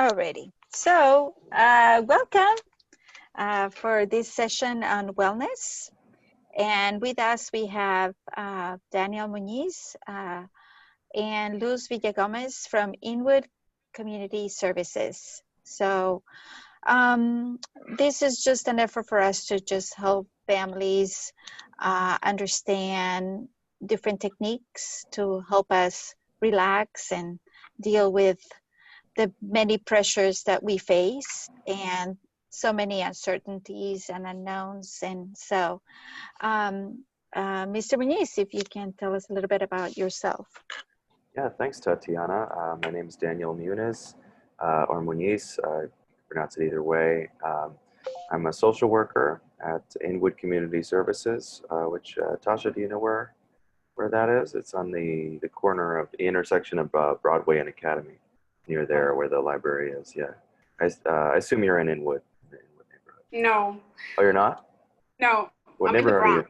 Alrighty. So, welcome for this session on wellness. And with us, we have Daniel Muñiz and Luz Villagomez from Inwood Community Services. So, this is just an effort for us to just help families understand different techniques to help us relax and deal with the many pressures that we face and so many uncertainties and unknowns. And so, Mr. Muñiz, if you can tell us a little bit about yourself. Yeah, thanks, Tatiana. My name is Daniel Muniz, or Muñiz, pronounce it either way. I'm a social worker at Inwood Community Services, which, Tasha, do you know where that is? It's on the corner of the intersection of Broadway and Academy, near there where the library is. Yeah, I assume you're in Inwood neighborhood. No. Oh, you're not? No. What I'm neighborhood are you?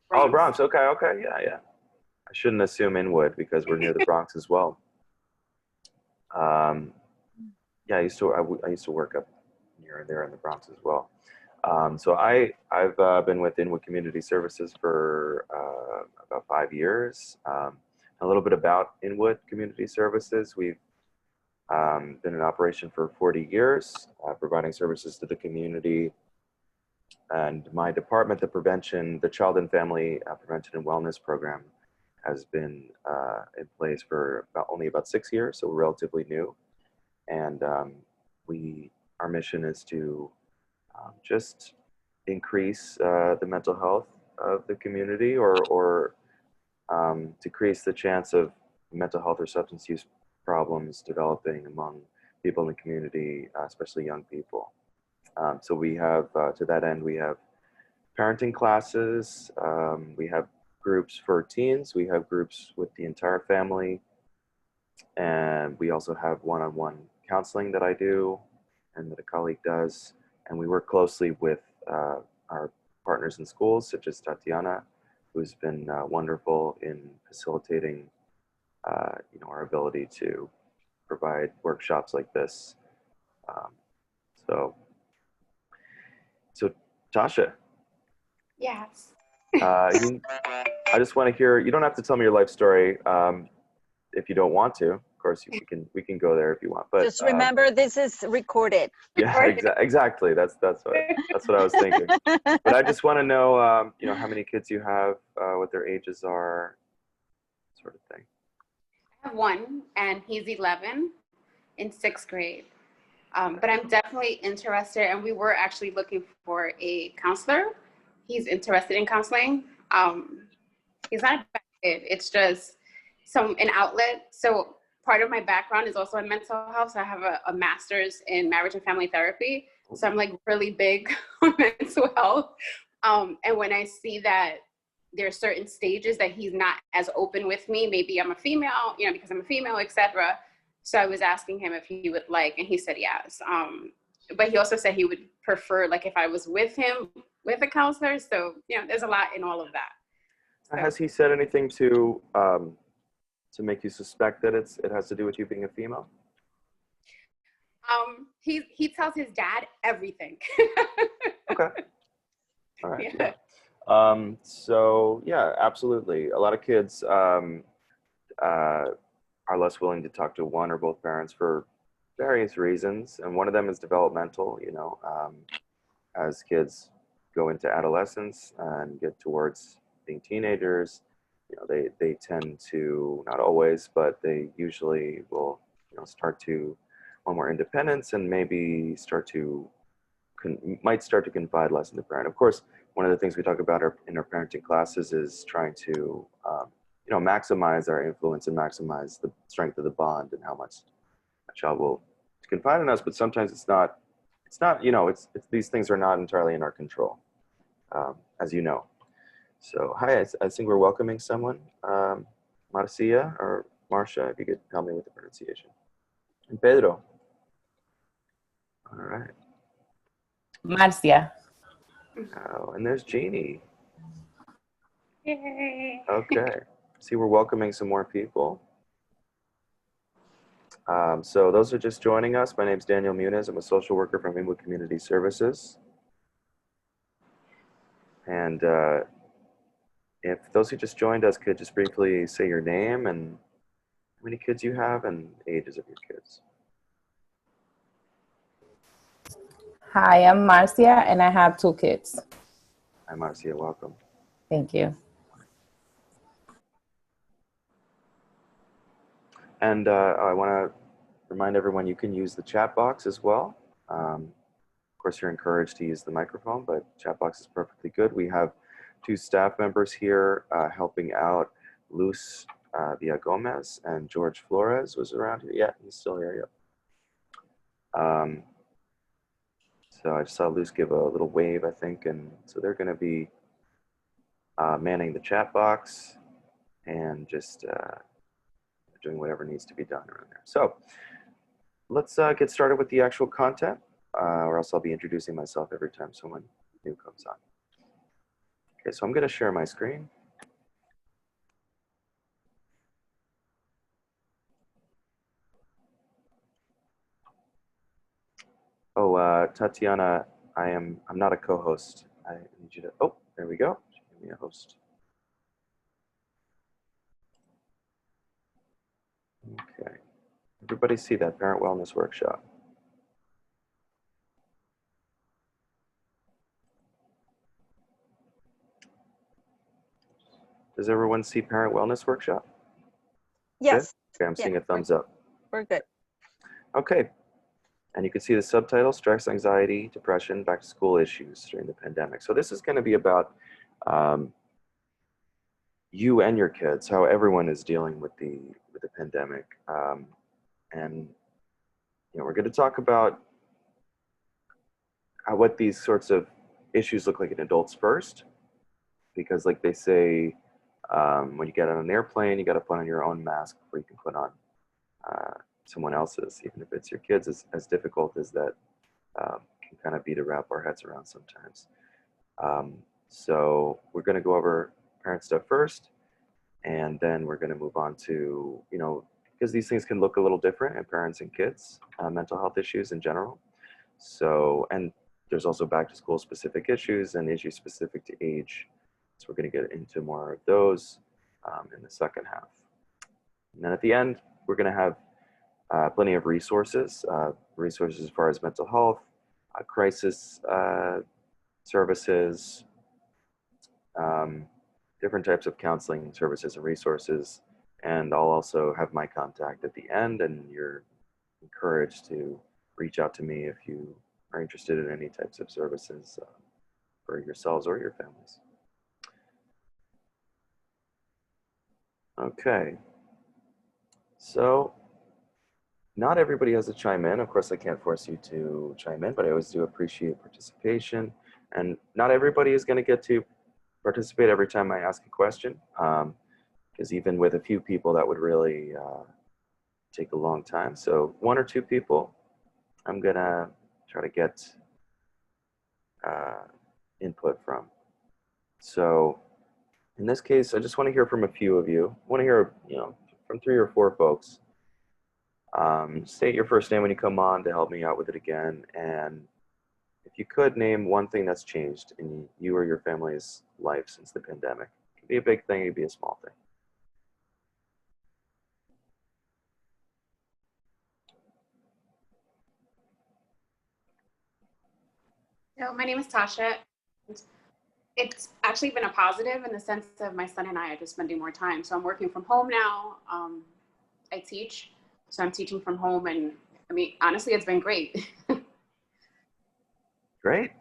Bronx. Oh, Bronx. Okay. Yeah. I shouldn't assume Inwood because we're near the Bronx as well. Yeah, I used to work up near there in the Bronx as well. So I've been with Inwood Community Services for about 5 years. A little bit about Inwood Community Services. We've been in operation for 40 years, providing services to the community. And my department, the Child and Family Prevention and Wellness Program, has been in place for only about 6 years, so we're relatively new. And our mission is to just increase the mental health of the community, or decrease the chance of mental health or substance use problems developing among people in the community, especially young people. So we have, to that end, we have parenting classes, we have groups for teens, we have groups with the entire family, and we also have one-on-one counseling that I do and that a colleague does. And we work closely with our partners in schools, such as Tatiana, who's been wonderful in facilitating our ability to provide workshops like this. So Tasha. Yes. I just want to hear, you don't have to tell me your life story if you don't want to. Of course, we can go there if you want. But just remember, this is recorded. Yeah, exactly. That's what I was thinking. But I just want to know, how many kids you have, what their ages are, sort of thing. I have one, and he's 11 in 6th grade. But I'm definitely interested, and we were actually looking for a counselor. He's interested in counseling. He's not a bad kid. It's just an outlet. So part of my background is also in mental health. So I have a master's in marriage and family therapy. So I'm like really big on mental health. And when I see that there are certain stages that he's not as open with me, maybe I'm a female, because I'm a female, etc. So I was asking him if he would like, and he said yes. But he also said he would prefer, like, if I was with him with a counselor. So, there's a lot in all of that. So. Has he said anything to make you suspect that it has to do with you being a female? He tells his dad everything. Okay. All right. Yeah. So yeah, absolutely. A lot of kids are less willing to talk to one or both parents for various reasons, and one of them is developmental. As kids go into adolescence and get towards being teenagers, they tend to, not always, but they usually will, start to want more independence and maybe might start to confide less in the parent. Of course, one of the things we talk about in our parenting classes is trying to, maximize our influence and maximize the strength of the bond and how much a child will confide in us. But sometimes it's not, these things are not entirely in our control, as you know. So, hi, I think we're welcoming someone, Marcia or Marcia, if you could help me with the pronunciation. And Pedro. All right. Marcia. Oh, and there's Jeannie. Yay. Okay. See, we're welcoming some more people. So those are just joining us. My name is Daniel Muniz. I'm a social worker from Inwood Community Services. And if those who just joined us could just briefly say your name and how many kids you have and ages of your kids. Hi, I'm Marcia, and I have 2 kids. Hi, Marcia. Welcome. Thank you. And I want to remind everyone you can use the chat box as well. Of course, you're encouraged to use the microphone, but chat box is perfectly good. We have 2 staff members here helping out. Luz Villagomez and George Flores was around here. Yeah, he's still here. Yeah. So I just saw Luz give a little wave, I think, and so they're going to be manning the chat box and just doing whatever needs to be done around there. So let's get started with the actual content, or else I'll be introducing myself every time someone new comes on. Okay, so I'm going to share my screen. Oh, Tatiana, I'm not a co-host. I need you to, oh, there we go. Give me a host. Okay. Everybody see that parent wellness workshop? Does everyone see parent wellness workshop? Yes. Good? Okay, I'm seeing a thumbs up. We're good. Okay. And you can see the subtitle, Stress, Anxiety, Depression, Back to School Issues During the Pandemic. So this is going to be about you and your kids, how everyone is dealing with the pandemic. And you know, we're going to talk about what these sorts of issues look like in adults first, because like they say, when you get on an airplane, you got to put on your own mask before you can put on someone else's, even if it's your kids. As difficult as that can kind of be to wrap our heads around sometimes. So we're going to go over parent stuff first, and then we're going to move on to, you know, because these things can look a little different in parents and kids, mental health issues in general. So, and there's also back to school specific issues and issues specific to age. So we're going to get into more of those in the second half. And then at the end, we're going to have plenty of resources, as far as mental health, crisis services, different types of counseling services and resources. And I'll also have my contact at the end, and you're encouraged to reach out to me if you are interested in any types of services for yourselves or your families. Okay. So not everybody has to chime in. Of course, I can't force you to chime in, but I always do appreciate participation. And not everybody is going to get to participate every time I ask a question, because even with a few people, that would really take a long time. So 1 or 2 people, I'm going to try to get input from. So in this case, I just want to hear from a few of you. I want to hear, you know, from 3 or 4 folks. State your first name when you come on to help me out with it again. And if you could name one thing that's changed in you or your family's life since the pandemic. It could be a big thing, it could be a small thing. So my name is Tasha. It's actually been a positive in the sense of my son and I are just spending more time. So I'm working from home now. I teach, so I'm teaching from home, and I mean, honestly, it's been great. Great.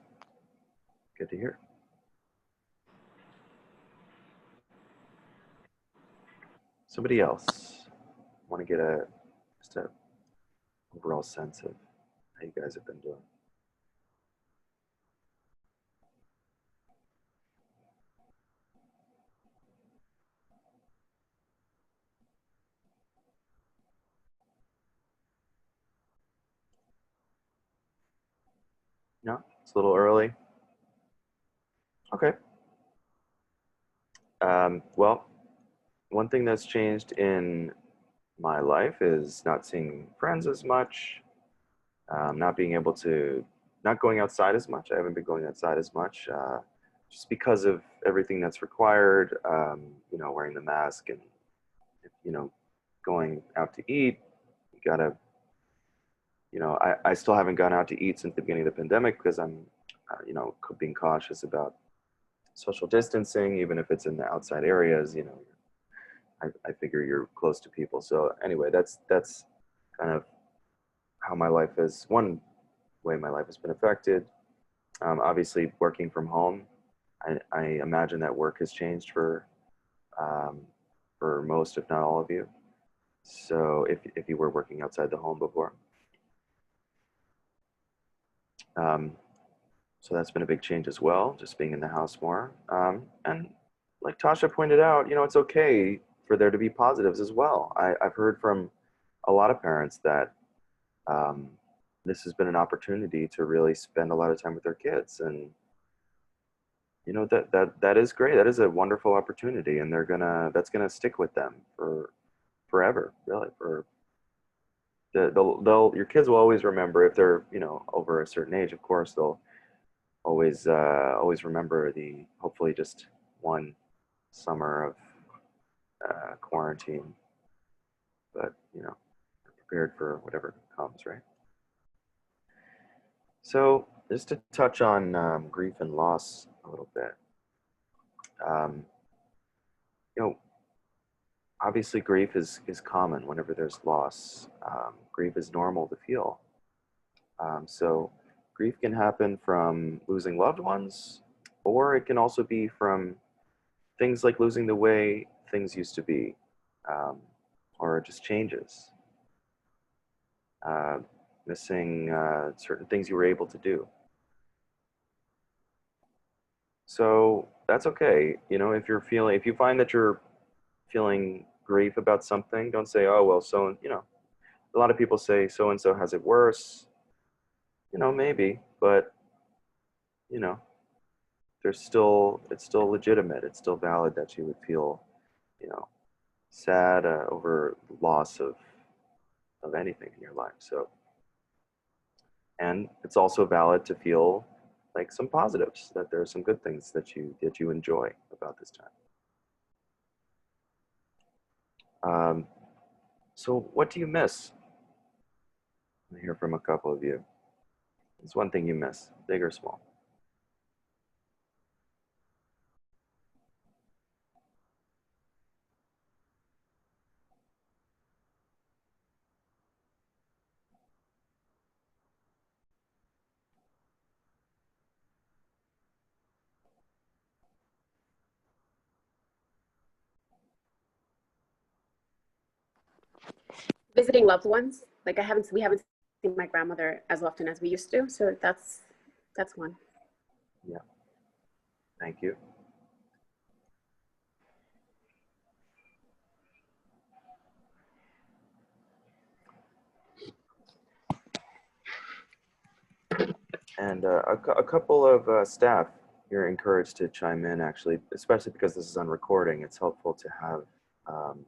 Good to hear. Somebody else want to get just a overall sense of how you guys have been doing. No, it's a little early. Okay. Well, one thing that's changed in my life is not seeing friends as much, not being able to, not going outside as much. I haven't been going outside as much, just because of everything that's required, you know, wearing the mask and, you know, going out to eat. You gotta, you know, I still haven't gone out to eat since the beginning of the pandemic because I'm, you know, being cautious about social distancing, even if it's in the outside areas, you know, I figure you're close to people. So anyway, that's kind of how my life is, one way my life has been affected. Obviously, working from home, I imagine that work has changed um, for most, if not all of you. So if you were working outside the home before. So that's been a big change as well, just being in the house more. And like Tasha pointed out, you know, it's okay for there to be positives as well. I've heard from a lot of parents that um, this has been an opportunity to really spend a lot of time with their kids, and you know that is great. That is a wonderful opportunity, and that's gonna stick with them for forever, really. For they'll your kids will always remember, if they're, you know, over a certain age, of course, they'll always remember the, hopefully just one summer of quarantine, but you know, prepared for whatever comes, right? So just to touch on grief and loss a little bit, um, you know, obviously grief is common whenever there's loss. Grief is normal to feel. So grief can happen from losing loved ones, or it can also be from things like losing the way things used to be, um, or just changes, uh, missing certain things you were able to do. So that's okay. You know, if you find that you're feeling grief about something, don't say, oh, well, so, you know, a lot of people say so and so has it worse. You know, maybe, but, you know, it's still legitimate. It's still valid that you would feel, you know, sad over loss of anything in your life. So, and it's also valid to feel like some positives, that there are some good things that you enjoy about this time. So what do you miss? I hear from a couple of you. It's one thing you miss, big or small. Visiting loved ones. Like we haven't seen my grandmother as often as we used to. So that's one. Yeah, thank you. And a couple of staff, you're encouraged to chime in, actually, especially because this is on recording. It's helpful to have, um,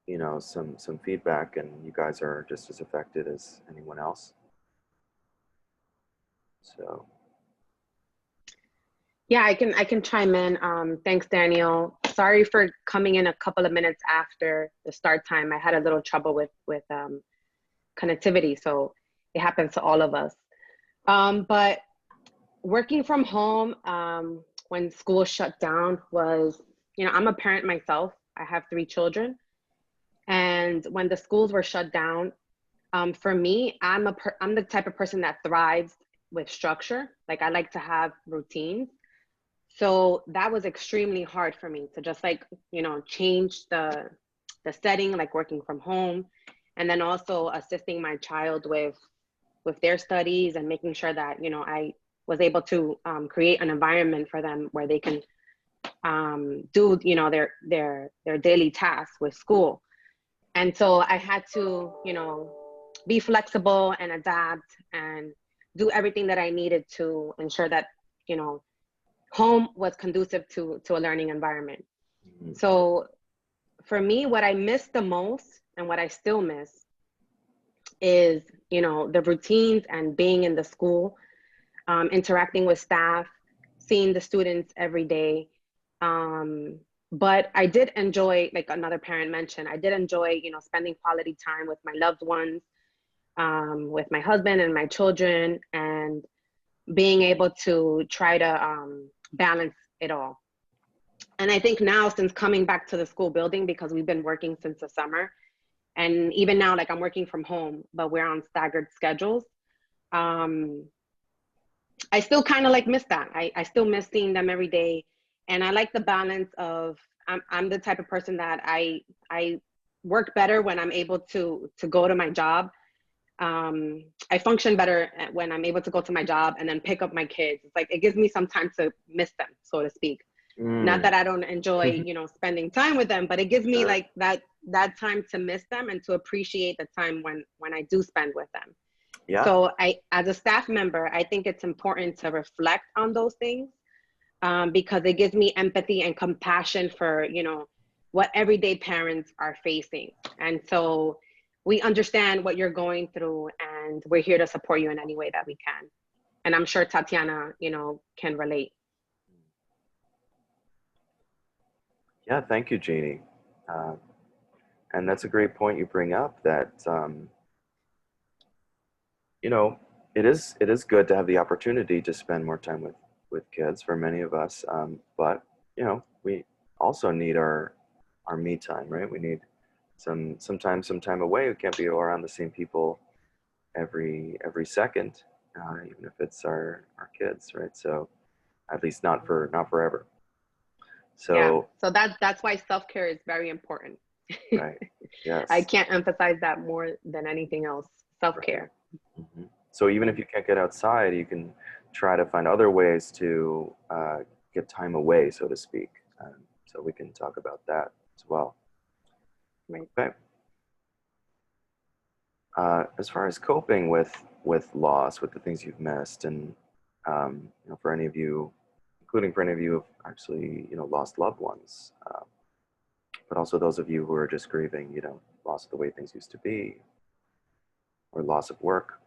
you know, some feedback, and you guys are just as affected as anyone else. So. Yeah, I can chime in. Thanks, Daniel. Sorry for coming in a couple of minutes after the start time. I had a little trouble with connectivity, so it happens to all of us. But working from home when school shut down was, you know, I'm a parent myself. I have 3 children, and when the schools were shut down, for me, I'm the type of person that thrives with structure. Like, I like to have routines. So that was extremely hard for me to just, like, you know, change the setting, like working from home, and then also assisting my child with their studies and making sure that, you know, I was able to create an environment for them where they can do, you know, their daily tasks with school. And so I had to, you know, be flexible and adapt and do everything that I needed to ensure that, you know, home was conducive to a learning environment. So for me, what I miss the most and what I still miss is, you know, the routines and being in the school, interacting with staff, seeing the students every day. But I did enjoy, like another parent mentioned, I did enjoy, you know, spending quality time with my loved ones, with my husband and my children, and being able to try to balance it all. And I think now, since coming back to the school building, because we've been working since the summer, and even now, like I'm working from home, but we're on staggered schedules. I still kind of like miss that. I still miss seeing them every day. And I like the balance of, I'm the type of person that I work better when I'm able to go to my job. I function better when I'm able to go to my job and then pick up my kids. It's like, it gives me some time to miss them, so to speak. Not that I don't enjoy, you know, spending time with them, but it gives me like that time to miss them and to appreciate the time when I do spend with them. Yeah. So as a staff member, I think it's important to reflect on those things, because it gives me empathy and compassion for, you know, what everyday parents are facing. And so we understand what you're going through, and we're here to support you in any way that we can. And I'm sure Tatiana, you know, can relate. Yeah, thank you, Jeannie. And that's a great point you bring up, that, you know, it is good to have the opportunity to spend more time with kids for many of us. But, you know, we also need our me time, right? We need some time away. We can't be around the same people every second, even if it's our kids, right? So at least not forever. So yeah, so that's why self-care is very important. Right. Yes. I can't emphasize that more than anything else. Self-care. Right. Mm-hmm. So even if you can't get outside, you can try to find other ways to get time away, so to speak. So we can talk about that as well. Right. Okay. As far as coping with loss, with the things you've missed, and you know, for any of you, including for any of you who've actually, you know, lost loved ones, but also those of you who are just grieving, you know, loss of the way things used to be, or loss of work.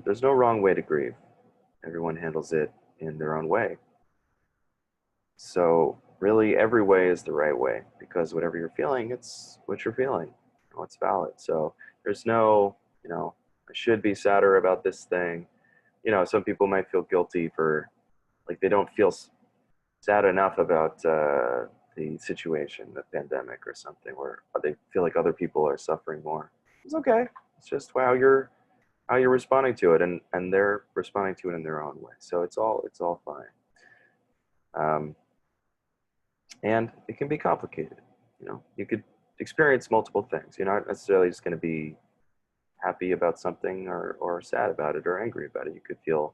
There's no wrong way to grieve. Everyone handles it in their own way. So really, every way is the right way, because whatever you're feeling, it's what you're feeling. You know, it's valid. So there's no, you know, I should be sadder about this thing. You know, some people might feel guilty for, like, they don't feel sad enough about the situation, the pandemic or something, or they feel like other people are suffering more. It's okay. It's just how you're responding to it, and they're responding to it in their own way. So it's all fine. And it can be complicated. You know, you could experience multiple things. You're not necessarily just going to be happy about something or sad about it or angry about it. You could feel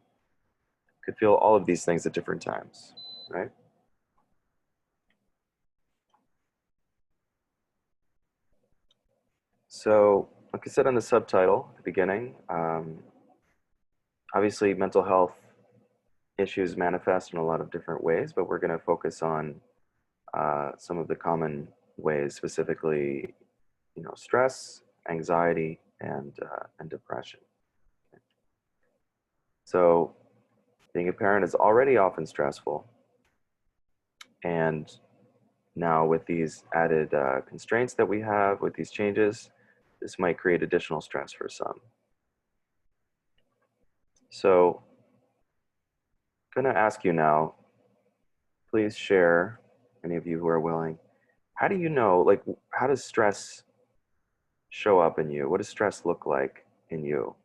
all of these things at different times, right? So, like I said in the subtitle at the beginning, obviously mental health issues manifest in a lot of different ways, but we're going to focus on some of the common ways, specifically, you know, stress, anxiety, and depression. So, being a parent is already often stressful, and now with these added constraints that we have, with these changes, this might create additional stress for some. So, I'm going to ask you now, please share, any of you who are willing, how do you know, like, how does stress show up in you? What does stress look like in you?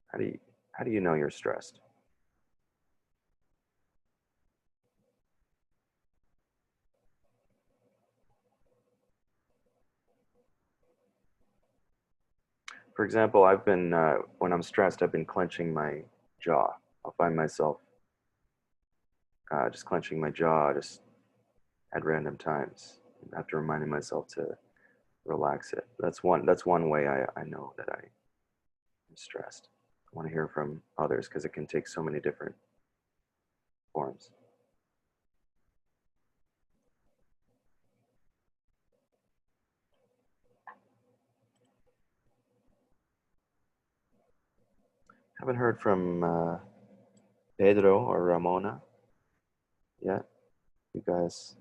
How do you know you're stressed? For example, I've been, when I'm stressed, I've been clenching my jaw. I'll find myself just clenching my jaw just at random times, after reminding myself to relax it. That's one way I know that I am stressed. I want to hear from others because it can take so many different forms. Haven't heard from Pedro or Ramona yet. You guys,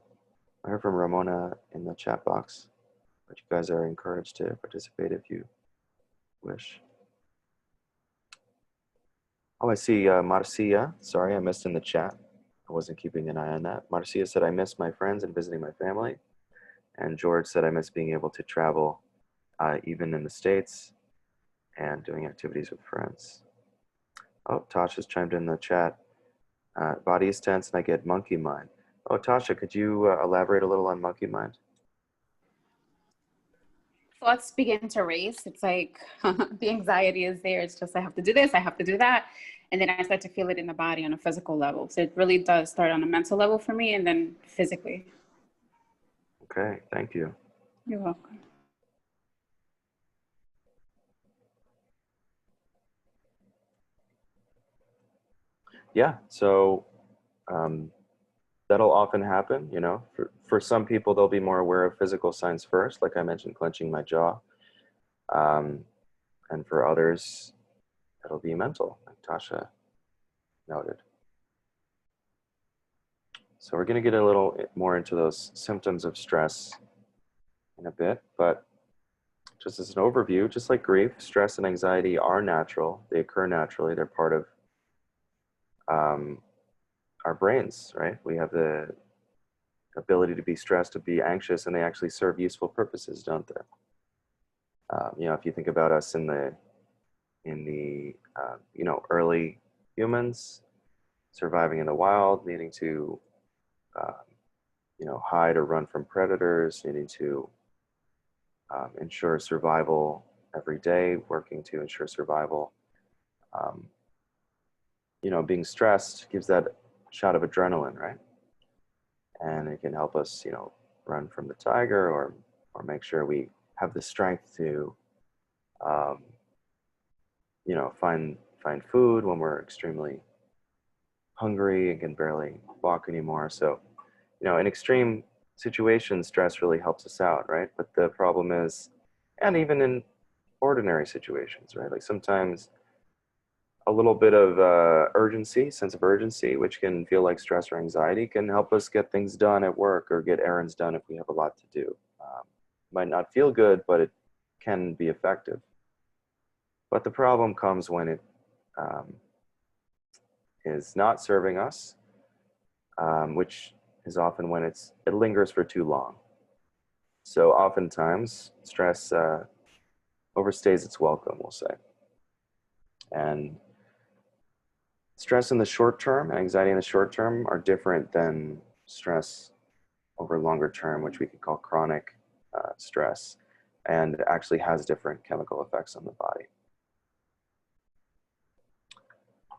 I heard from Ramona in the chat box, but you guys are encouraged to participate if you wish. Oh, I see Marcia. Sorry, I missed in the chat. I wasn't keeping an eye on that. Marcia said, I miss my friends and visiting my family. And George said, I miss being able to travel even in the States and doing activities with friends. Oh, Tasha's chimed in the chat. Body is tense and I get monkey mind. Oh, Tasha, could you elaborate a little on monkey mind? Thoughts begin to race. It's like the anxiety is there. It's just, I have to do this, I have to do that. And then I start to feel it in the body on a physical level. So it really does start on a mental level for me and then physically. Okay, thank you. You're welcome. Yeah, so that'll often happen, you know. For some people, they'll be more aware of physical signs first, like I mentioned, clenching my jaw. And for others, it'll be mental, like Tasha noted. So we're going to get a little more into those symptoms of stress in a bit, but just as an overview, just like grief, stress and anxiety are natural. They occur naturally. They're part of our brains, right? We have the ability to be stressed, to be anxious, and they actually serve useful purposes, don't they? You know, if you think about us in the you know, early humans surviving in the wild, needing to you know, hide or run from predators, needing to ensure survival every day, working to ensure survival. You know, being stressed gives that shot of adrenaline, right? And it can help us, you know, run from the tiger or make sure we have the strength to, you know, find food when we're extremely hungry and can barely walk anymore. So, you know, in extreme situations, stress really helps us out, right? But the problem is, and even in ordinary situations, right? Like sometimes a little bit of urgency, sense of urgency, which can feel like stress or anxiety, can help us get things done at work or get errands done if we have a lot to do. Might not feel good, but it can be effective. But the problem comes when it is not serving us, which is often when it lingers for too long. So oftentimes, stress overstays its welcome, we'll say. And stress in the short term and anxiety in the short term are different than stress over longer term, which we could call chronic stress, and actually has different chemical effects on the body.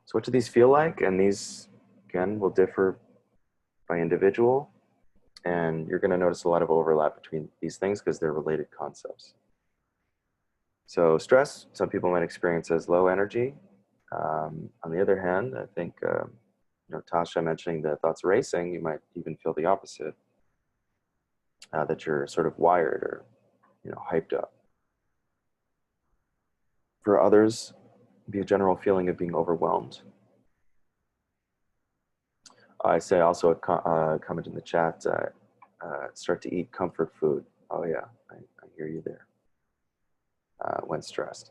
So what do these feel like? And these, again, will differ by individual. And you're going to notice a lot of overlap between these things because they're related concepts. So stress, some people might experience as low energy. On the other hand, I think, you know, Tasha mentioning the thoughts racing, you might even feel the opposite, that you're sort of wired or, you know, hyped up. For others, be a general feeling of being overwhelmed. I say also a comment in the chat, start to eat comfort food. Oh yeah, I hear you there. When stressed.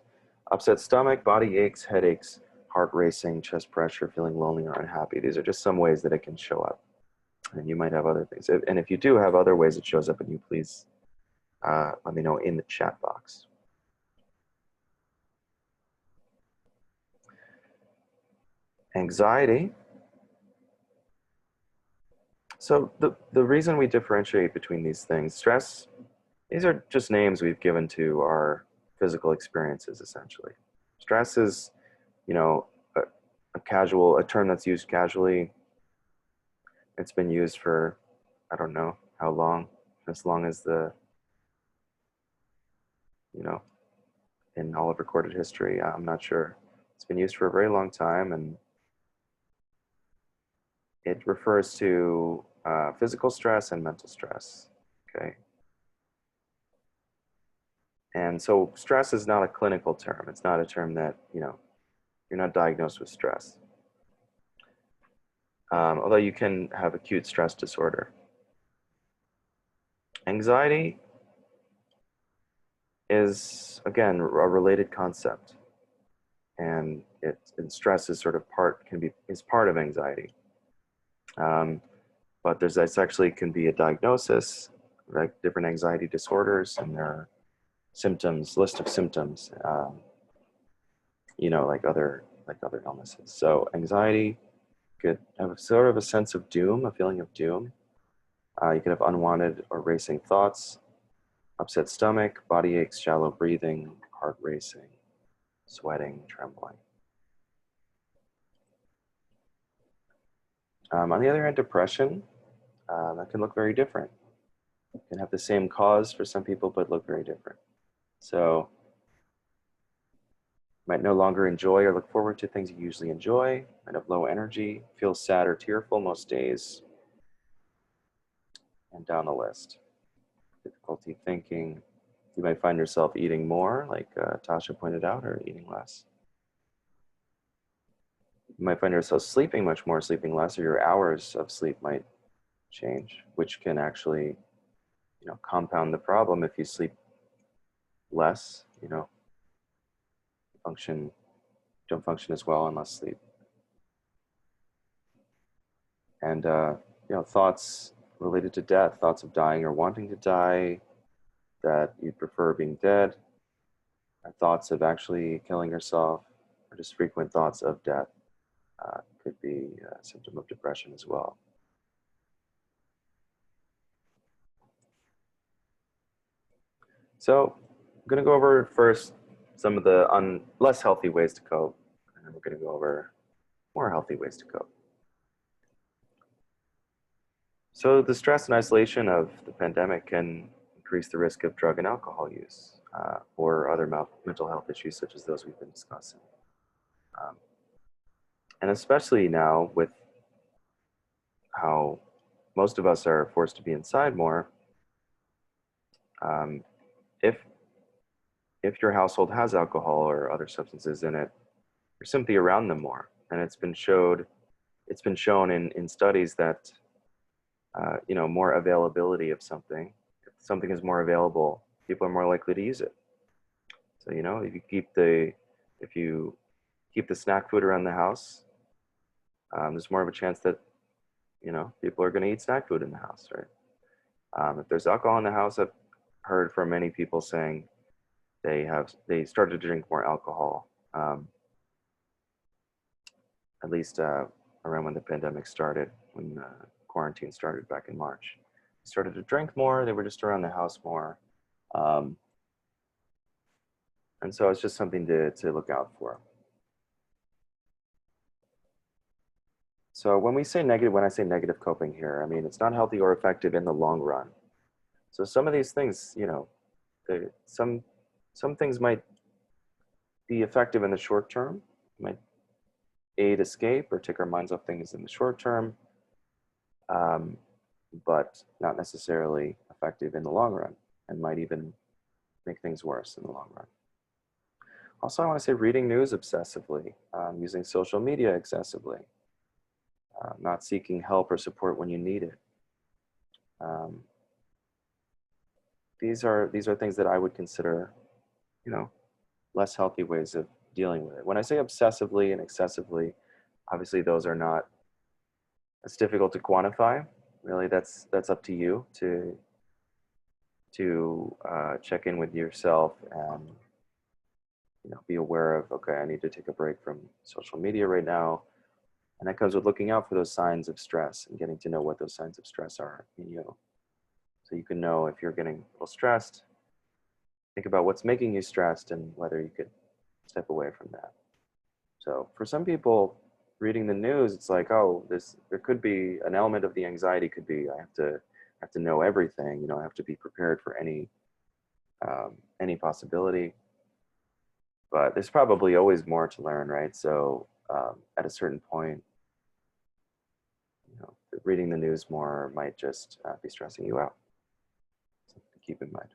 Upset stomach, body aches, headaches, heart racing, chest pressure, feeling lonely or unhappy. These are just some ways that it can show up. And you might have other things. And if you do have other ways it shows up in you, please let me know in the chat box. Anxiety. So the reason we differentiate between these things, stress, these are just names we've given to our physical experiences, essentially. Stress is, you know, a term that's used casually. It's been used for, I don't know how long, as long as the, you know, in all of recorded history. I'm not sure. It's been used for a very long time, and it refers to physical stress and mental stress, okay? And so stress is not a clinical term. It's not a term that, you know, You're not diagnosed with stress. Although you can have acute stress disorder. Anxiety is, again, a related concept. And stress is sort of is part of anxiety. But this actually can be a diagnosis, like different anxiety disorders, and there are symptoms, list of symptoms, like other illnesses. So anxiety could have sort of a sense of doom, a feeling of doom. You could have unwanted or racing thoughts, upset stomach, body aches, shallow breathing, heart racing, sweating, trembling. On the other hand, depression, that can look very different. It can have the same cause for some people, but look very different. So you might no longer enjoy or look forward to things you usually enjoy, might have low energy, feel sad or tearful most days, and down the list. Difficulty thinking. You might find yourself eating more, like Tasha pointed out, or eating less. You might find yourself sleeping much more, sleeping less, or your hours of sleep might change, which can actually, compound the problem. If you sleep less, don't function as well on less sleep. And thoughts related to death, thoughts of dying or wanting to die, that you'd prefer being dead, thoughts of actually killing yourself, or just frequent thoughts of death could be a symptom of depression as well. So I'm going to go over first some of the less healthy ways to cope, and then we're going to go over more healthy ways to cope. So the stress and isolation of the pandemic can increase the risk of drug and alcohol use or other mental health issues such as those we've been discussing. And especially now with how most of us are forced to be inside more, if your household has alcohol or other substances in it, you're simply around them more. And it's been shown in studies that more availability of something. If something is more available, people are more likely to use it. So if you keep the snack food around the house, there's more of a chance that people are going to eat snack food in the house, right? If there's alcohol in the house, I've heard from many people saying they started to drink more alcohol, at least around when the pandemic started, when quarantine started back in March. They started to drink more. They were just around the house more, and so it's just something to look out for. So when I say negative coping here, I mean it's not healthy or effective in the long run. So some of these things, some things might be effective in the short term, might aid escape or take our minds off things in the short term, but not necessarily effective in the long run, and might even make things worse in the long run. Also, I want to say reading news obsessively, using social media excessively, not seeking help or support when you need it. These are things that I would consider, less healthy ways of dealing with it. When I say obsessively and excessively, obviously those are not, it's difficult to quantify. Really, that's up to you to check in with yourself and be aware of, okay, I need to take a break from social media right now. And that comes with looking out for those signs of stress and getting to know what those signs of stress are in you. So you can know if you're getting a little stressed, think about what's making you stressed and whether you could step away from that. So for some people, reading the news, it's like, oh, there could be an element of the anxiety could be, I have to know everything, I have to be prepared for any possibility. But there's probably always more to learn, right? So at a certain point, reading the news more might just be stressing you out. Something to keep in mind.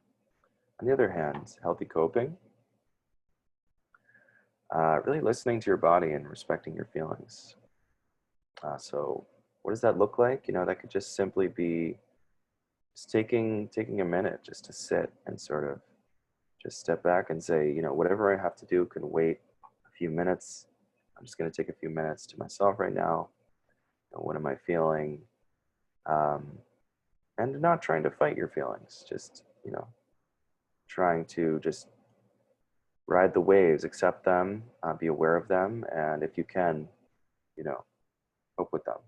On the other hand, healthy coping. really listening to your body and respecting your feelings. So what does that look like? You know, that could just simply be just taking a minute just to sit and sort of just step back and say, you know, whatever I have to do can wait a few minutes. I'm just going to take a few minutes to myself right now. You know, what am I feeling? And not trying to fight your feelings, just, you know, trying to just ride the waves, accept them, be aware of them, and if you can, you know, cope with them.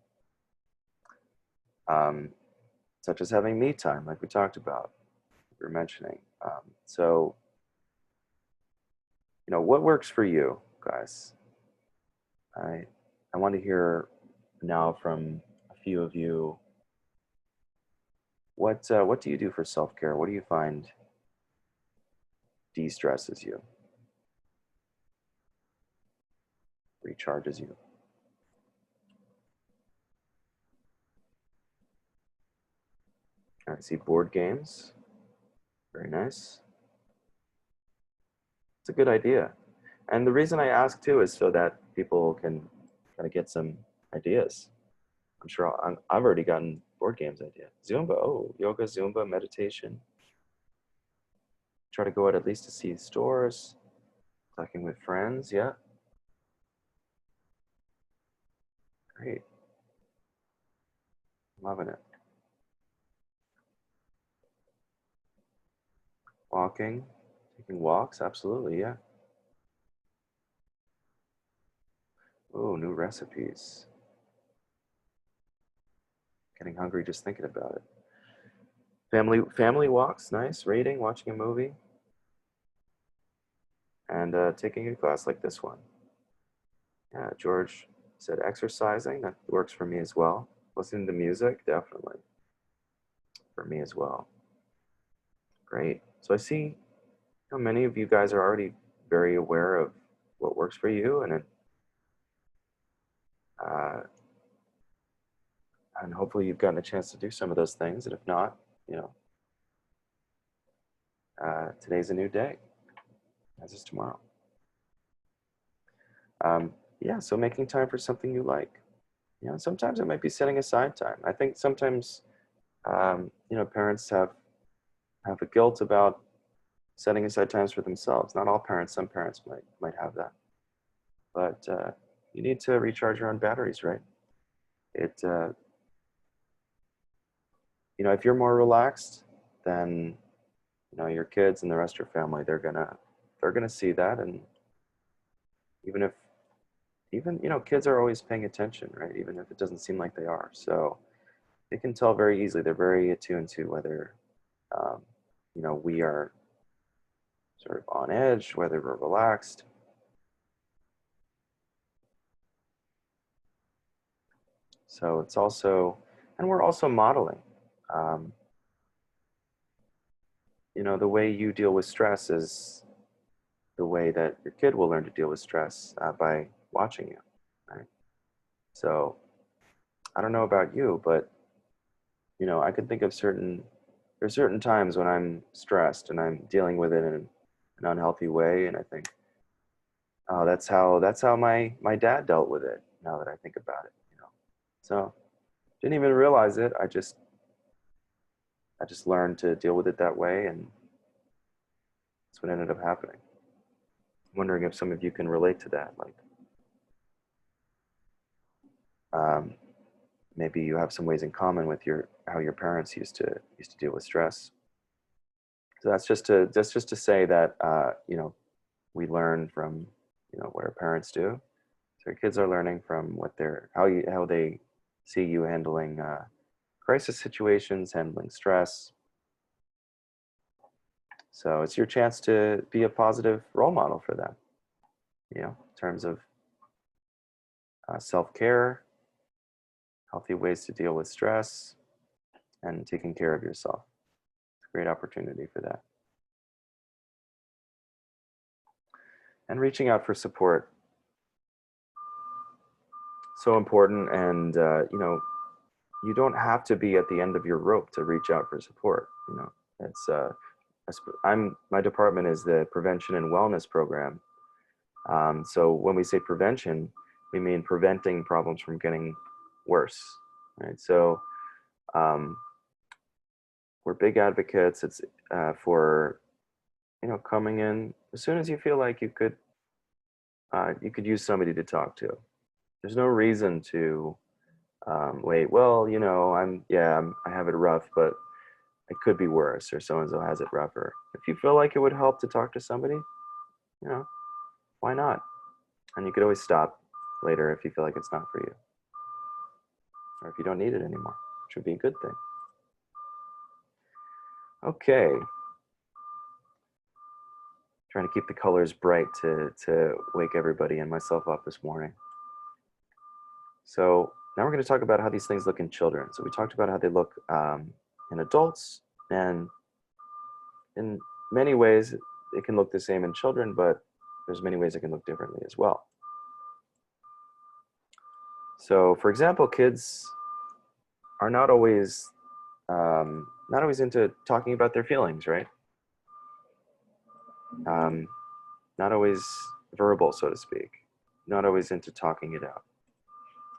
Such as having me time, like we talked about, we were mentioning. So, you know, what works for you, guys? I want to hear now from a few of you. What do you do for self-care? What do you find de-stresses you, recharges you? I see board games. Very nice. It's a good idea. And the reason I ask too is so that people can kind of get some ideas. I'm sure I've already gotten board games idea. Zumba, oh, yoga, Zumba, meditation. Try to go out at least to see stores, talking with friends, yeah. Great. Loving it. Walking, taking walks, absolutely, yeah. Oh, new recipes. Getting hungry just thinking about it. Family walks, nice. Reading, watching a movie. And taking a class like this one. Yeah, George said exercising, that works for me as well. Listening to music, definitely. For me as well. Great. So I see how many of you guys are already very aware of what works for you, and hopefully you've gotten a chance to do some of those things. And if not, you know, today's a new day, as is tomorrow. Yeah, so making time for something you like. You know, sometimes it might be setting aside time. I think sometimes, you know, parents have a guilt about setting aside times for themselves. Not all parents, some parents might have that. But you need to recharge your own batteries, right? You know, if you're more relaxed, then, you know, your kids and the rest of your family, they're gonna see that. And even, you know, kids are always paying attention, right? Even if it doesn't seem like they are. So they can tell very easily. They're very attuned to whether, you know, we are sort of on edge, whether we're relaxed. So it's also, and we're also modeling. You know, the way you deal with stress is the way that your kid will learn to deal with stress by watching you, right? So I don't know about you, but, you know, I could think of there's certain times when I'm stressed and I'm dealing with it in an unhealthy way, and I think, oh, that's how my dad dealt with it. Now that I think about it, you know, so didn't even realize it. I just learned to deal with it that way, and that's what ended up happening. I'm wondering if some of you can relate to that, like, maybe you have some ways in common with how your parents used to deal with stress. So that's just to say that, you know, we learn from, you know, what our parents do. So your kids are learning from how they see you handling crisis situations, handling stress. So it's your chance to be a positive role model for them, you know, in terms of self-care, healthy ways to deal with stress, and taking care of yourself. It's a great opportunity for that. And reaching out for support. So important. And, you know, you don't have to be at the end of your rope to reach out for support. You know, it's, my department is the prevention and wellness program. So when we say prevention, we mean preventing problems from getting worse, right? So we're big advocates. It's for, you know, coming in as soon as you feel like you could use somebody to talk to. There's no reason to wait. Well, you know, I have it rough, but it could be worse, or so-and-so has it rougher. If you feel like it would help to talk to somebody, you know, why not? And you could always stop later if you feel like it's not for you, or if you don't need it anymore, which would be a good thing. Okay. Trying to keep the colors bright to wake everybody and myself up this morning. So now we're going to talk about how these things look in children. So we talked about how they look in adults, and in many ways it can look the same in children, but there's many ways it can look differently as well. So for example, kids are not always into talking about their feelings, right? Not always verbal, so to speak, not always into talking it out.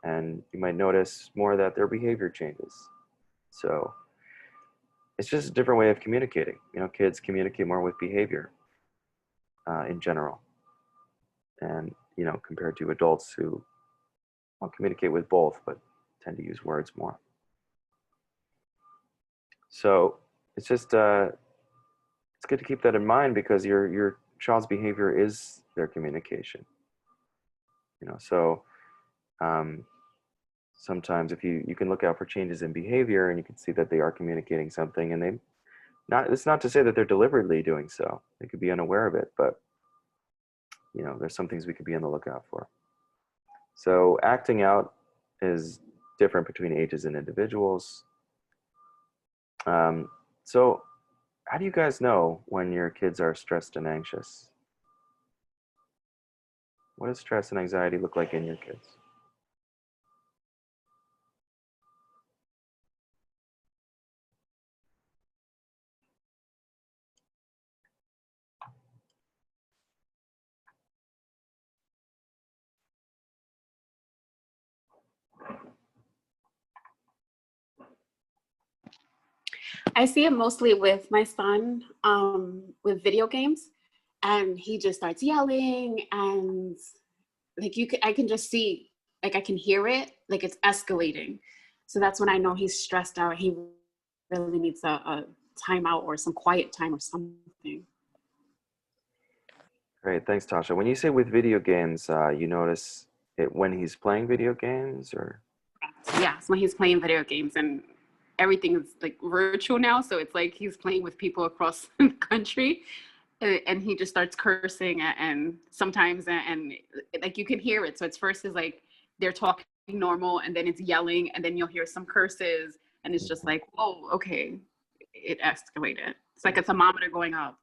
And you might notice more that their behavior changes. So it's just a different way of communicating. You know, kids communicate more with behavior in general. And, you know, compared to adults who communicate with both, but tend to use words more. So it's just, it's good to keep that in mind, because your child's behavior is their communication. You know, so sometimes if you can look out for changes in behavior, and you can see that they are communicating something, and it's not to say that they're deliberately doing so. They could be unaware of it, but you know, there's some things we could be on the lookout for. So acting out is different between ages and individuals. So how do you guys know when your kids are stressed and anxious? What does stress and anxiety look like in your kids? I see it mostly with my son with video games, and he just starts yelling, and like I can just see, like I can hear it, like it's escalating. So that's when I know he's stressed out. He really needs a timeout or some quiet time or something. Great, thanks, Tasha. When you say with video games, you notice it when he's playing video games, or? Yeah, so when he's playing video games, and everything is like virtual now, so it's like he's playing with people across the country, and he just starts cursing, and sometimes and like you can hear it. So it's first is like they're talking normal, and then it's yelling, and then you'll hear some curses, and it's just like, oh, okay, it escalated. It's like a thermometer going up.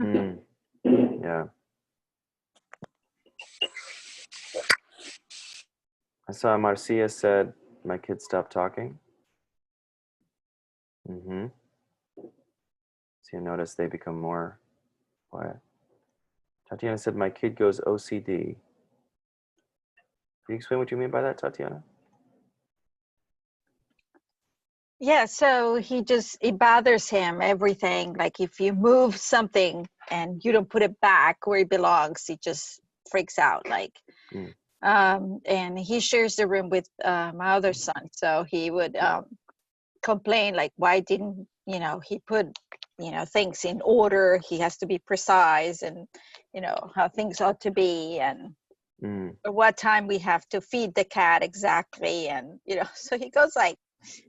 Yeah. I saw Marcia said, my kids stopped talking. So you notice they become more quiet. Tatiana said, my kid goes OCD. Can you explain what you mean by that, Tatiana? Yeah, so it bothers him, everything. Like if you move something and you don't put it back where it belongs, he just freaks out. Like, and he shares the room with my other son. So he would complain, like, why didn't, you know, he put, you know, things in order. He has to be precise, and, you know, how things ought to be, and what time we have to feed the cat exactly. And, you know, so he goes like,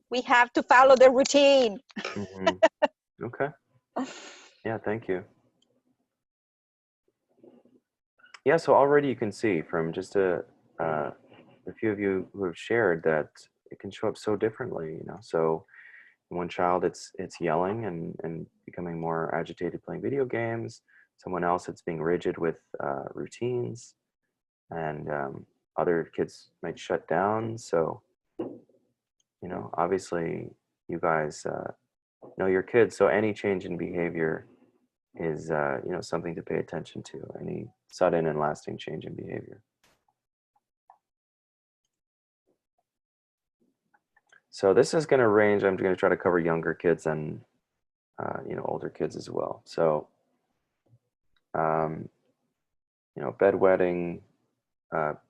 we have to follow the routine. Okay. Yeah, thank you. Yeah, so already you can see from just a few of you who have shared that it can show up so differently, you know. So in one child, it's yelling and becoming more agitated playing video games. Someone else, it's being rigid with routines, and other kids might shut down. So, you know, obviously you guys know your kids, so any change in behavior is you know, something to pay attention to, any sudden and lasting change in behavior. So this is going to range. I'm going to try to cover younger kids and you know, older kids as well. So you know, bedwetting,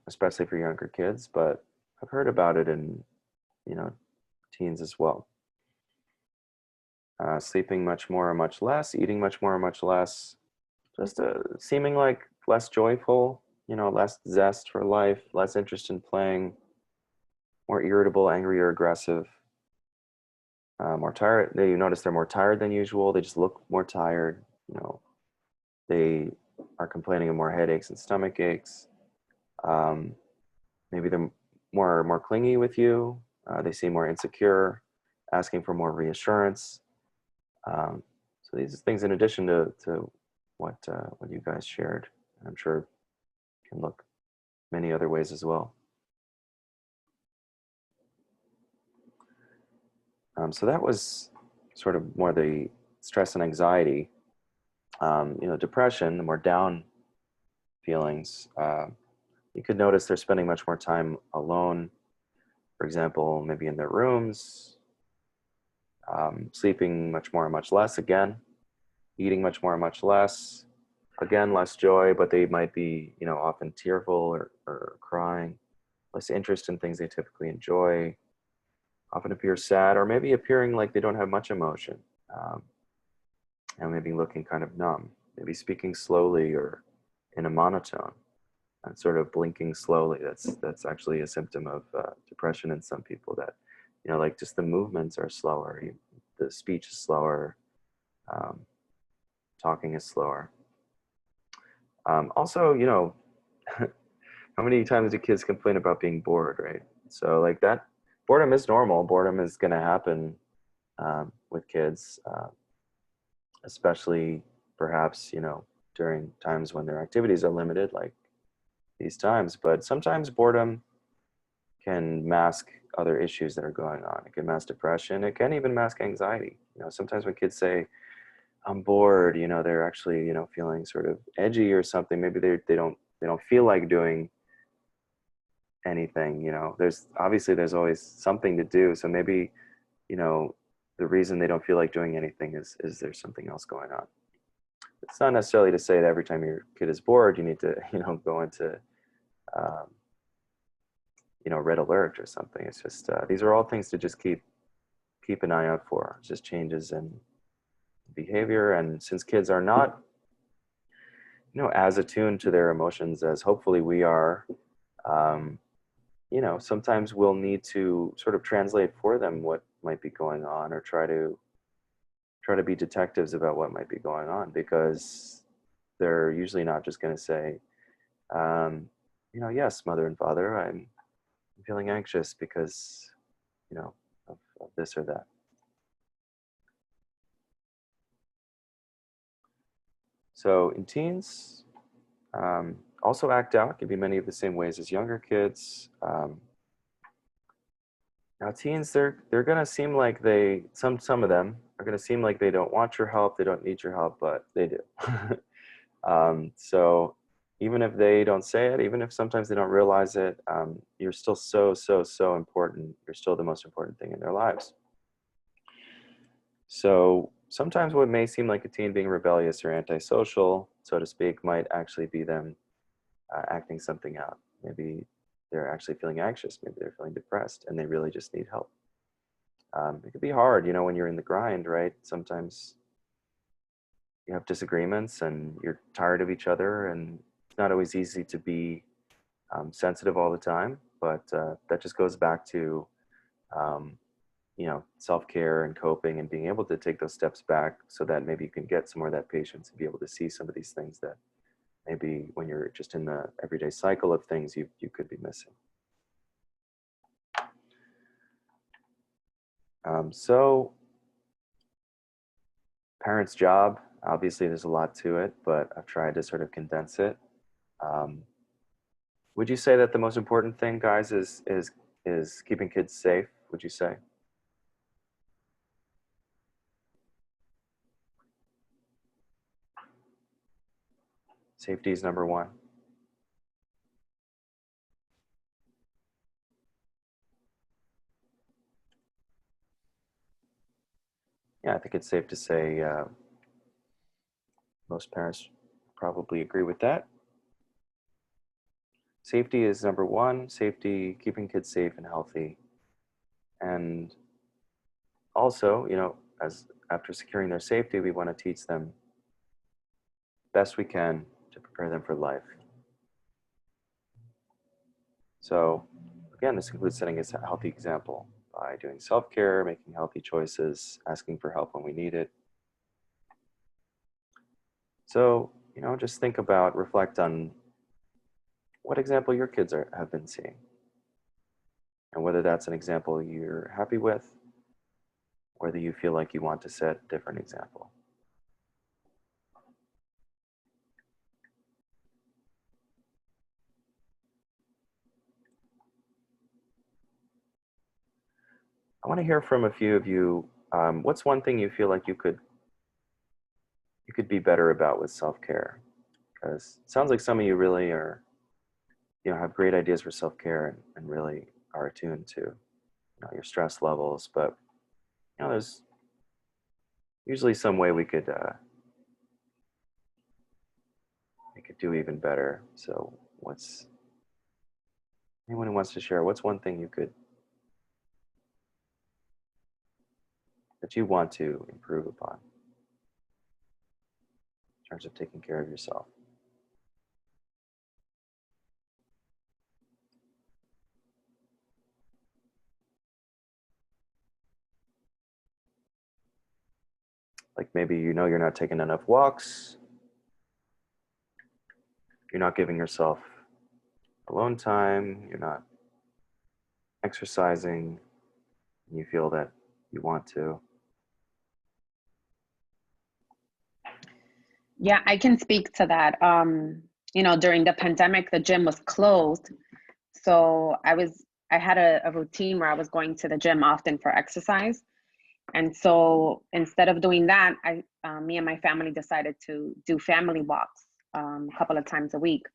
especially for younger kids, but I've heard about it in, you know, teens as well. Sleeping much more or much less, eating much more or much less, just seeming like less joyful, you know, less zest for life, less interest in playing, more irritable, angry, or aggressive, more tired. You notice they're more tired than usual. They just look more tired. You know, they are complaining of more headaches and stomach aches. Maybe they're more clingy with you. They seem more insecure, asking for more reassurance. So these things, in addition to what you guys shared, I'm sure can look many other ways as well. So that was sort of more the stress and anxiety. You know, depression, the more down feelings. You could notice they're spending much more time alone. For example, maybe in their rooms, sleeping much more and much less again, eating much more and much less, again, less joy, but they might be, you know, often tearful or crying, less interest in things they typically enjoy, often appear sad, or maybe appearing like they don't have much emotion, and maybe looking kind of numb, maybe speaking slowly or in a monotone, and sort of blinking slowly. That's actually a symptom of depression in some people, that, you know, like just the movements are slower, the speech is slower, talking is slower. Also, you know, how many times do kids complain about being bored, right? So like that, boredom is normal. Boredom is going to happen with kids, especially perhaps, you know, during times when their activities are limited, like these times. But sometimes boredom can mask other issues that are going on. It can mask depression. It can even mask anxiety. You know, sometimes when kids say, I'm bored, you know, they're actually, you know, feeling sort of edgy or something. Maybe they don't feel like doing anything, you know. There's always something to do. So maybe, you know, the reason they don't feel like doing anything is there's something else going on. It's not necessarily to say that every time your kid is bored, you need to, you know, go into, you know, red alert or something. It's just, these are all things to just keep an eye out for. It's just changes in behavior. And since kids are not, you know, as attuned to their emotions as hopefully we are, you know, sometimes we'll need to sort of translate for them what might be going on, or try to be detectives about what might be going on, because they're usually not just going to say, you know, yes, mother and father, I'm feeling anxious because, you know, of this or that. So in teens, also act out, can be many of the same ways as younger kids. Now teens, they're gonna seem like some of them are gonna seem like they don't want your help, they don't need your help, but they do. So even if they don't say it, even if sometimes they don't realize it, you're still so important. You're still the most important thing in their lives. So sometimes what may seem like a teen being rebellious or antisocial, so to speak, might actually be them acting something out. Maybe they're actually feeling anxious, maybe they're feeling depressed, and they really just need help. It could be hard, you know, when you're in the grind, right? Sometimes you have disagreements and you're tired of each other, and it's not always easy to be sensitive all the time, but that just goes back to, you know, self-care and coping and being able to take those steps back, so that maybe you can get some more of that patience and be able to see some of these things that maybe when you're just in the everyday cycle of things, you could be missing. So parents' job, obviously there's a lot to it, but I've tried to sort of condense it. Would you say that the most important thing, guys, is keeping kids safe, would you say? Safety is number one. Yeah, I think it's safe to say most parents probably agree with that. Safety is number one. Safety, keeping kids safe and healthy. And also, you know, as after securing their safety, we want to teach them best we can to prepare them for life. So again, this includes setting a healthy example by doing self-care, making healthy choices, asking for help when we need it. So, you know, just think about, reflect on what example your kids have been seeing, and whether that's an example you're happy with, whether you feel like you want to set a different example. I want to hear from a few of you. What's one thing you feel like you could be better about with self-care? Because it sounds like some of you really are, you know, have great ideas for self-care and really are attuned to, you know, your stress levels. But you know, there's usually some way we could do even better. So, anyone who wants to share? What's one thing that you want to improve upon in terms of taking care of yourself? Like maybe you know you're not taking enough walks, you're not giving yourself alone time, you're not exercising, and you feel that you want to. Yeah, I can speak to that. You know, during the pandemic, the gym was closed. So I had a routine where I was going to the gym often for exercise. And so instead of doing that, me and my family decided to do family walks a couple of times a week.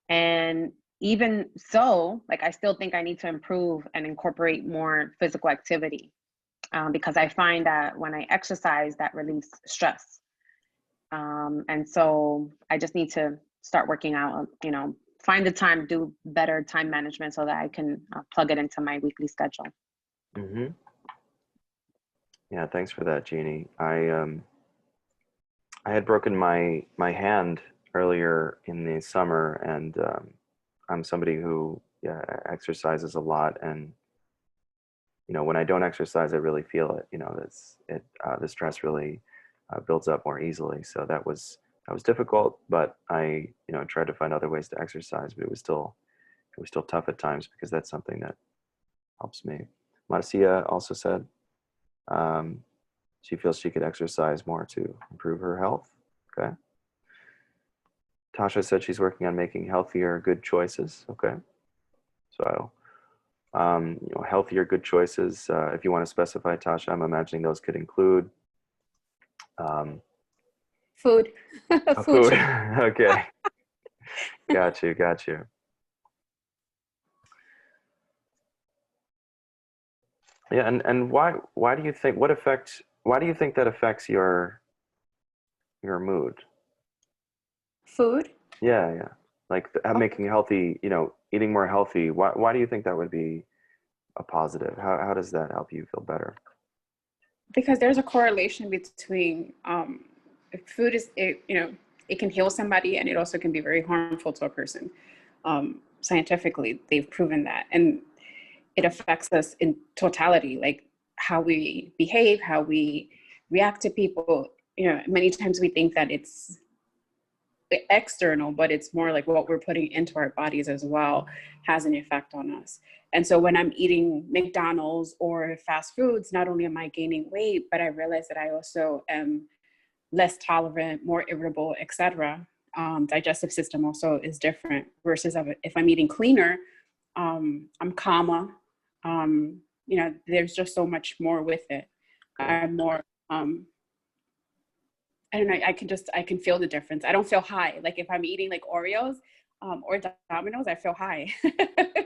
And even so, like, I still think I need to improve and incorporate more physical activity because I find that when I exercise, that relieves stress. And so I just need to start working out, you know, find the time, do better time management so that I can plug it into my weekly schedule. Mm-hmm. Yeah, thanks for that, Jeannie. I had broken my hand earlier in the summer, and I'm somebody who exercises a lot, and you know, when I don't exercise, I really feel it. You know, the stress really builds up more easily. So that was difficult, but I, you know, tried to find other ways to exercise, but it was still tough at times because that's something that helps me. Marcia also said she feels she could exercise more to improve her health. Okay. Tasha said she's working on making healthier, good choices. Okay. So, you know, healthier, good choices. If you want to specify, Tasha, I'm imagining those could include Food. food. Okay. Got you. Yeah, and why do you think why do you think that affects your mood? Food. Yeah. Like making healthy, you know, eating more healthy. Why do you think that would be a positive? How does that help you feel better? Because there's a correlation between food you know, it can heal somebody, and it also can be very harmful to a person. Scientifically, they've proven that, and it affects us in totality, like how we behave, how we react to people. You know, many times we think that it's external, but it's more like what we're putting into our bodies as well has an effect on us. And so when I'm eating McDonald's or fast foods, not only am I gaining weight, but I realize that I also am less tolerant, more irritable, etc. Digestive system also is different versus if I'm eating cleaner, I'm calmer. You know, there's just so much more with it. I'm more I don't know, I can feel the difference. I don't feel high. Like if I'm eating like Oreos or Domino's, I feel high.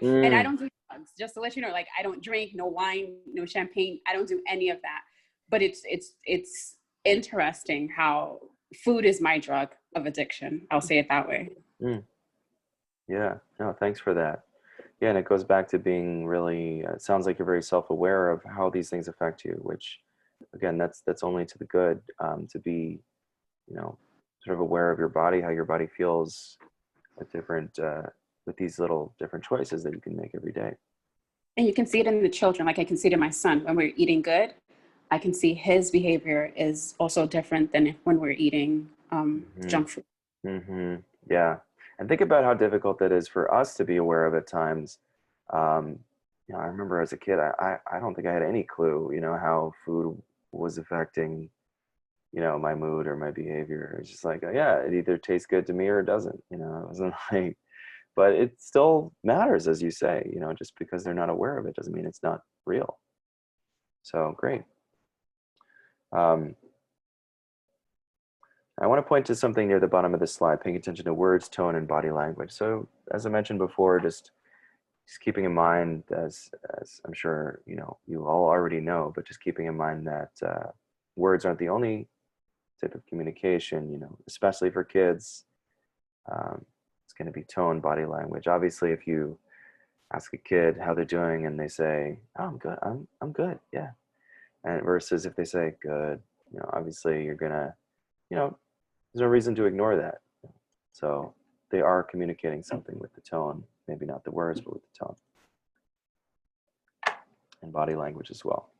And I don't do drugs, just to let you know, like I don't drink, no wine, no champagne. I don't do any of that. But it's interesting how food is my drug of addiction. I'll say it that way. Yeah, no, thanks for that. Yeah, and it goes back to being really, it sounds like you're very self-aware of how these things affect you, which again, that's only to the good, to be, you know, sort of aware of your body, how your body feels with different, with these little different choices that you can make every day. And you can see it in the children. Like I can see it in my son when we're eating good. I can see his behavior is also different than when we're eating junk food. Yeah, and think about how difficult that is for us to be aware of at times. You know, I remember as a kid, I don't think I had any clue, you know, how food was affecting, you know, my mood or my behavior. It's just like, oh, yeah, it either tastes good to me or it doesn't, you know. It wasn't like, but it still matters, as you say, you know, just because they're not aware of it doesn't mean it's not real. So great. I want to point to something near the bottom of the slide, paying attention to words, tone, and body language. So as I mentioned before, just keeping in mind, as I'm sure, you know, you all already know, but just keeping in mind that words aren't the only type of communication, you know, especially for kids. It's going to be tone, body language. Obviously, if you ask a kid how they're doing and they say, oh, I'm good, I'm good, yeah. And versus if they say good, you know, obviously you're going to, you know, there's no reason to ignore that. So they are communicating something with the tone, maybe not the words, but with the tone. And body language as well.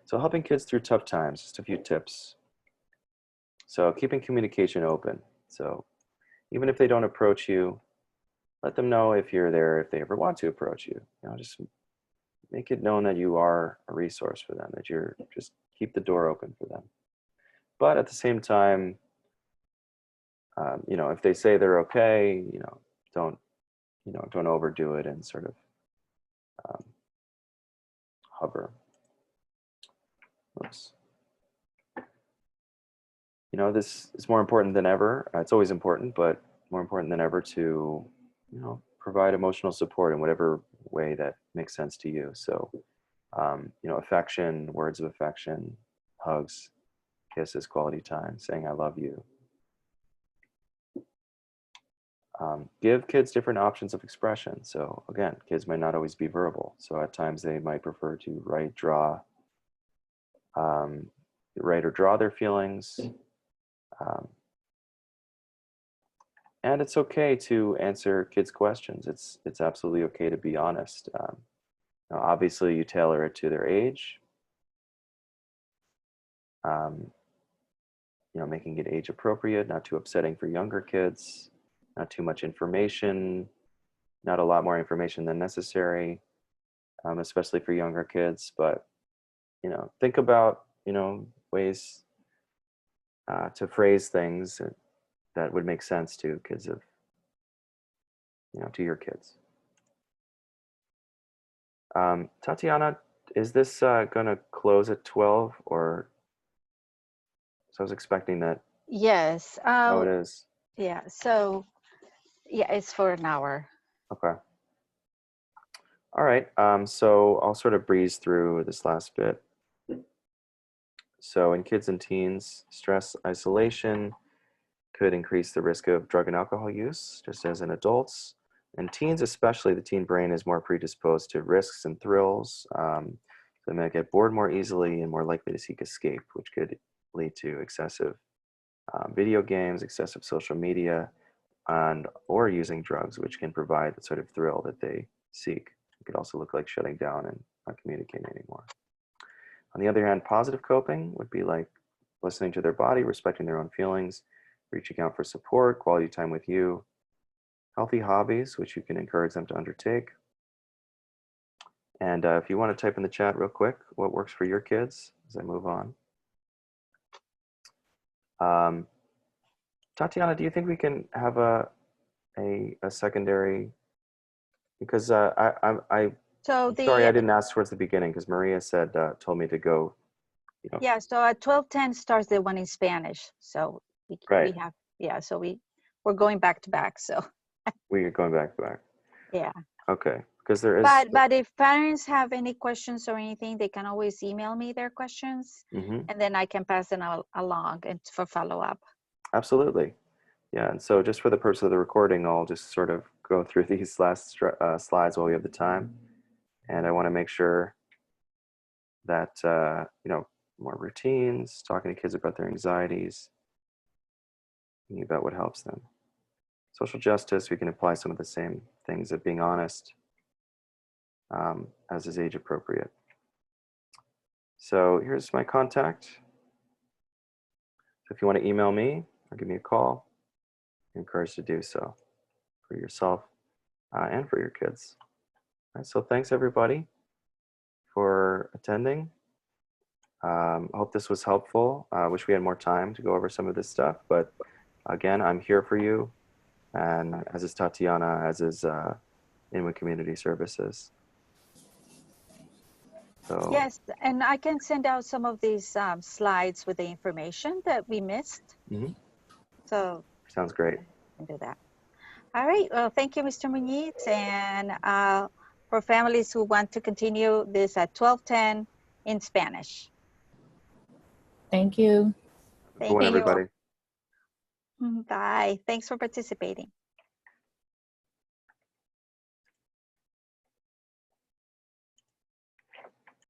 So helping kids through tough times, just a few tips. So keeping communication open. So even if they don't approach you, let them know if you're there, if they ever want to approach you. You know, just make it known that you are a resource for them, that you're, just keep the door open for them. But at the same time, you know, if they say they're okay, you know, don't overdo it and sort of hover. Oops. You know, this is more important than ever. It's always important, but more important than ever to, you know, provide emotional support in whatever way that makes sense to you. So, you know, affection, words of affection, hugs, kisses, quality time, saying I love you. Give kids different options of expression. So again, kids might not always be verbal. So at times they might prefer to write, write or draw their feelings. And it's okay to answer kids' questions. It's absolutely okay to be honest. Now obviously, you tailor it to their age. You know, making it age appropriate, not too upsetting for younger kids, not too much information, not a lot more information than necessary, especially for younger kids. But you know, think about, you know, ways to phrase things that would make sense to kids of, you know, to your kids. Tatiana, is this going to close at 12 or? So I was expecting that. Yes. Oh, it is. Yeah. So yeah, it's for an hour. Okay. All right. So I'll sort of breeze through this last bit. So in kids and teens, stress isolation could increase the risk of drug and alcohol use, just as in adults. And teens, especially, the teen brain is more predisposed to risks and thrills. They might get bored more easily and more likely to seek escape, which could lead to excessive video games, excessive social media, or using drugs, which can provide the sort of thrill that they seek. It could also look like shutting down and not communicating anymore. On the other hand, positive coping would be like listening to their body, respecting their own feelings, reaching out for support, quality time with you, healthy hobbies, which you can encourage them to undertake. And if you want to type in the chat real quick, what works for your kids as I move on. Tatiana, do you think we can have a secondary? Because sorry, I didn't ask towards the beginning because Maria said told me to go you know, Yeah, so at 12:10 starts the one in Spanish. So we Right. have, yeah, so we're going back to back. So we are going back to back. yeah. Okay, because there is. But if parents have any questions or anything, they can always email me their questions, Mhm. and then I can pass them along and for follow-up. Absolutely. Yeah, and so just for the purpose of the recording, I'll just sort of go through these last slides while we have the time. And I want to make sure that, more routines, talking to kids about their anxieties, thinking about what helps them. Social justice, we can apply some of the same things of being honest, as is age appropriate. So here's my contact. So if you want to email me or give me a call, you're encouraged to do so for yourself and for your kids. All right, so thanks everybody for attending. I hope this was helpful. I wish we had more time to go over some of this stuff, but again, I'm here for you, and as is Tatiana, as is Inwood Community Services. So Yes, and I can send out some of these slides with the information that we missed. mhm, So sounds great. I can do that. All right. Well, thank you, Mr. Muñiz. And for families who want to continue this at 12:10 in Spanish. Thank you. Good Thank one, you. everybody. Bye. Thanks for participating.